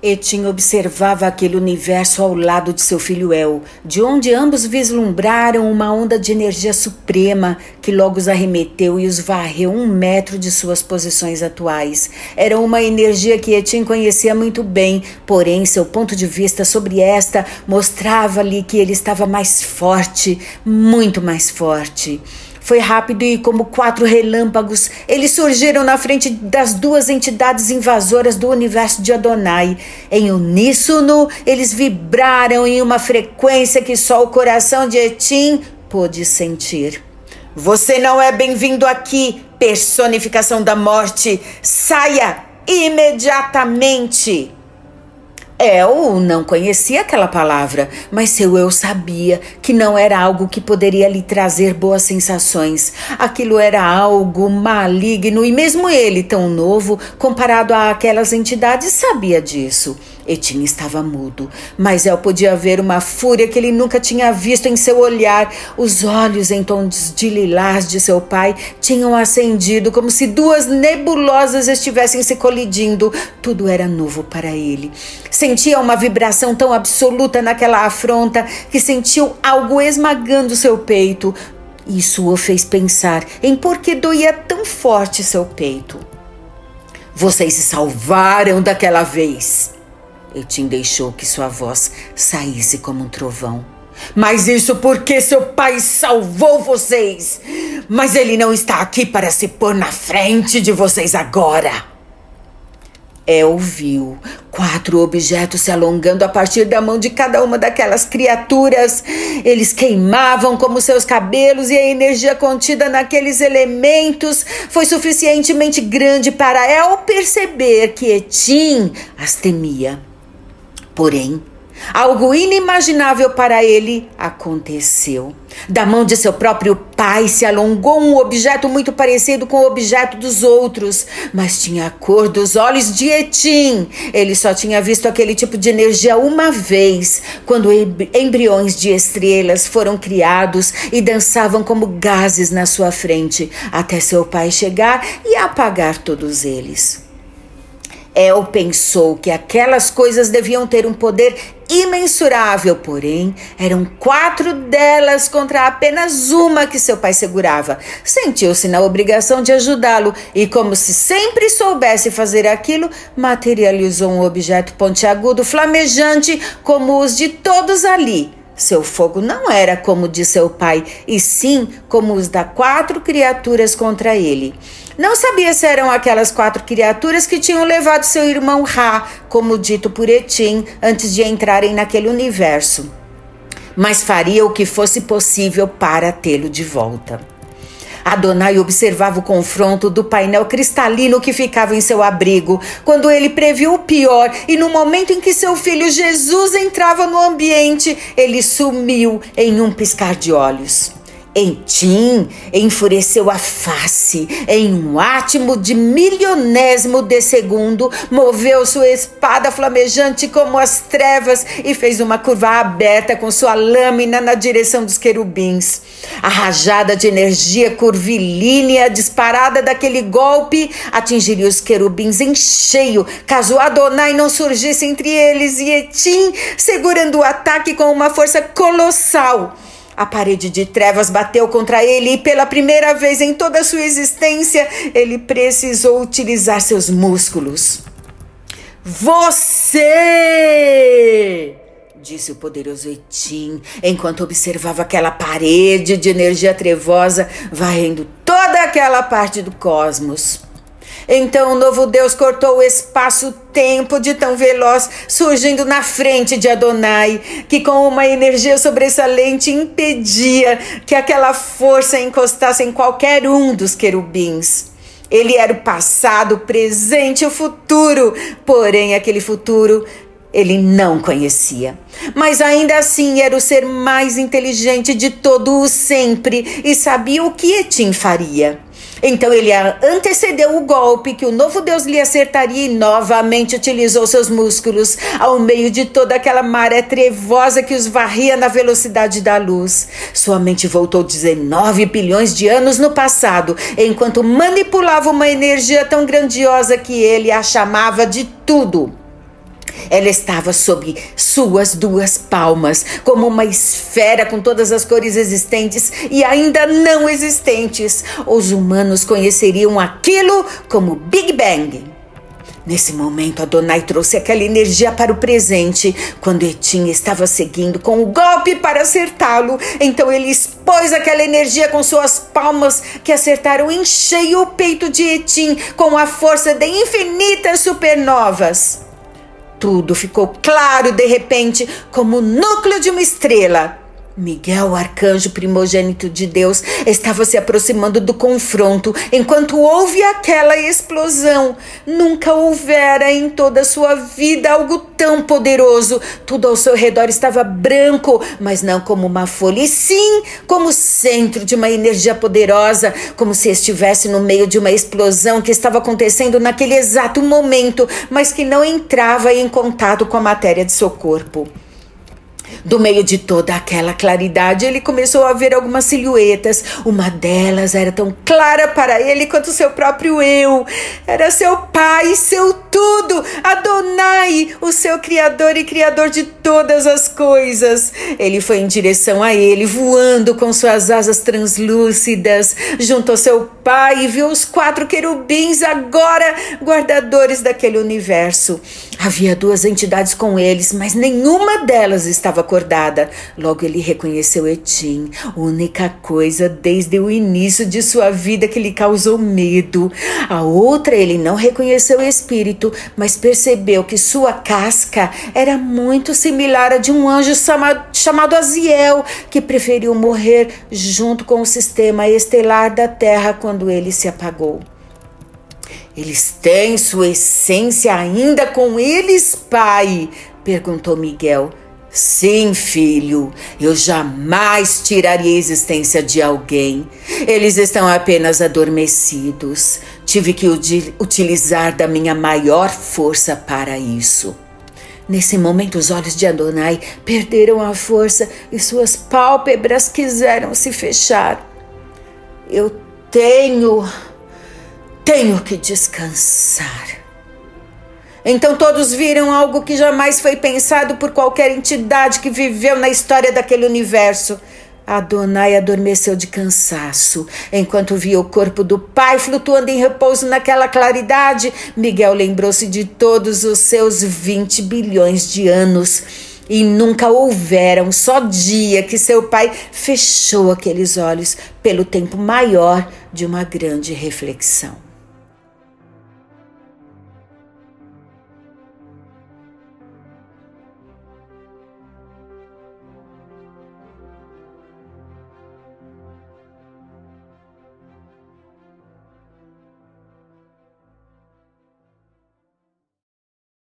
Etim observava aquele universo ao lado de seu filho El, de onde ambos vislumbraram uma onda de energia suprema que logo os arremeteu e os varreu 1 metro de suas posições atuais. Era uma energia que Etim conhecia muito bem, porém seu ponto de vista sobre esta mostrava-lhe que ele estava mais forte, muito mais forte. Foi rápido e, como 4 relâmpagos, eles surgiram na frente das 2 entidades invasoras do universo de Adonai. Em uníssono, eles vibraram em uma frequência que só o coração de Etim pôde sentir. Você não é bem-vindo aqui, personificação da morte. Saia imediatamente! El não conhecia aquela palavra, mas seu eu sabia que não era algo que poderia lhe trazer boas sensações. Aquilo era algo maligno e mesmo ele, tão novo, comparado àquelas entidades, sabia disso. Etim estava mudo, mas El podia ver uma fúria que ele nunca tinha visto em seu olhar. Os olhos em tons de lilás de seu pai tinham acendido como se 2 nebulosas estivessem se colidindo. Tudo era novo para ele. Sentia uma vibração tão absoluta naquela afronta que sentiu algo esmagando seu peito. Isso o fez pensar em por que doía tão forte seu peito. Vocês se salvaram daquela vez. Etim deixou que sua voz saísse como um trovão. Mas isso porque seu pai salvou vocês. Mas ele não está aqui para se pôr na frente de vocês agora. El viu 4 objetos se alongando a partir da mão de cada uma daquelas criaturas. Eles queimavam como seus cabelos e a energia contida naqueles elementos foi suficientemente grande para El perceber que Etim as temia. Porém, algo inimaginável para ele aconteceu. Da mão de seu próprio pai se alongou um objeto muito parecido com o objeto dos outros, mas tinha a cor dos olhos de Etim. Ele só tinha visto aquele tipo de energia uma vez, quando embriões de estrelas foram criados e dançavam como gases na sua frente, até seu pai chegar e apagar todos eles. El pensou que aquelas coisas deviam ter um poder imensurável, porém eram 4 delas contra apenas uma que seu pai segurava. Sentiu-se na obrigação de ajudá-lo e, como se sempre soubesse fazer aquilo, materializou um objeto pontiagudo, flamejante como os de todos ali. Seu fogo não era como o de seu pai, e sim como os das 4 criaturas contra ele. Não sabia se eram aquelas 4 criaturas que tinham levado seu irmão Ra, como dito por Etim, antes de entrarem naquele universo. Mas faria o que fosse possível para tê-lo de volta. Adonai observava o confronto do painel cristalino que ficava em seu abrigo, quando ele previu o pior, e no momento em que seu filho Jesus entrava no ambiente, ele sumiu em um piscar de olhos. Etim enfureceu a face. Em um átimo de milionésimo de segundo, moveu sua espada flamejante como as trevas e fez uma curva aberta com sua lâmina na direção dos querubins. A rajada de energia curvilínea disparada daquele golpe atingiria os querubins em cheio, caso Adonai não surgisse entre eles, e Etim segurando o ataque com uma força colossal. A parede de trevas bateu contra ele e, pela primeira vez em toda a sua existência, ele precisou utilizar seus músculos. Você! Disse o poderoso Etim, enquanto observava aquela parede de energia trevosa varrendo toda aquela parte do cosmos. Então o novo Deus cortou o espaço-tempo de tão veloz, surgindo na frente de Adonai, que com uma energia sobressalente impedia que aquela força encostasse em qualquer um dos querubins. Ele era o passado, o presente e o futuro, porém aquele futuro ele não conhecia. Mas ainda assim era o ser mais inteligente de todo o sempre e sabia o que Etim faria. Então ele antecedeu o golpe que o novo Deus lhe acertaria e novamente utilizou seus músculos ao meio de toda aquela maré trevosa que os varria na velocidade da luz. Sua mente voltou 19 bilhões de anos no passado, enquanto manipulava uma energia tão grandiosa que ele a chamava de tudo. Ela estava sob suas 2 palmas, como uma esfera com todas as cores existentes e ainda não existentes. Os humanos conheceriam aquilo como Big Bang. Nesse momento, Adonai trouxe aquela energia para o presente, quando Etim estava seguindo com o golpe para acertá-lo. Então ele expôs aquela energia com suas palmas, que acertaram em cheio o peito de Etim, com a força de infinitas supernovas. Tudo ficou claro de repente, como o núcleo de uma estrela. Miguel, o arcanjo primogênito de Deus, estava se aproximando do confronto enquanto houve aquela explosão. Nunca houvera em toda a sua vida algo tão poderoso. Tudo ao seu redor estava branco, mas não como uma folha, e sim como o centro de uma energia poderosa, como se estivesse no meio de uma explosão que estava acontecendo naquele exato momento, mas que não entrava em contato com a matéria de seu corpo. Do meio de toda aquela claridade, ele começou a ver algumas silhuetas. Uma delas era tão clara para ele quanto seu próprio eu. Era seu pai, seu tudo, Adonai, o seu criador e criador de todas as coisas. Ele foi em direção a ele, voando com suas asas translúcidas, junto ao seu pai, e viu os 4 querubins, agora guardadores daquele universo. Havia 2 entidades com eles, mas nenhuma delas estava acordada. Logo ele reconheceu Etim, única coisa desde o início de sua vida que lhe causou medo. A outra ele não reconheceu o espírito, mas percebeu que sua casca era muito similar à de um anjo chamado Aziel, que preferiu morrer junto com o sistema estelar da Terra quando ele se apagou. Eles têm sua essência ainda com eles, pai? Perguntou Miguel. Sim, filho, eu jamais tiraria a existência de alguém. Eles estão apenas adormecidos. Tive que utilizar da minha maior força para isso. Nesse momento, os olhos de Adonai perderam a força e suas pálpebras quiseram se fechar. Eu tenho que descansar. Então todos viram algo que jamais foi pensado por qualquer entidade que viveu na história daquele universo. Adonai adormeceu de cansaço. Enquanto via o corpo do pai flutuando em repouso naquela claridade, Miguel lembrou-se de todos os seus 20 bilhões de anos. E nunca houvera um só dia que seu pai fechou aqueles olhos pelo tempo maior de uma grande reflexão.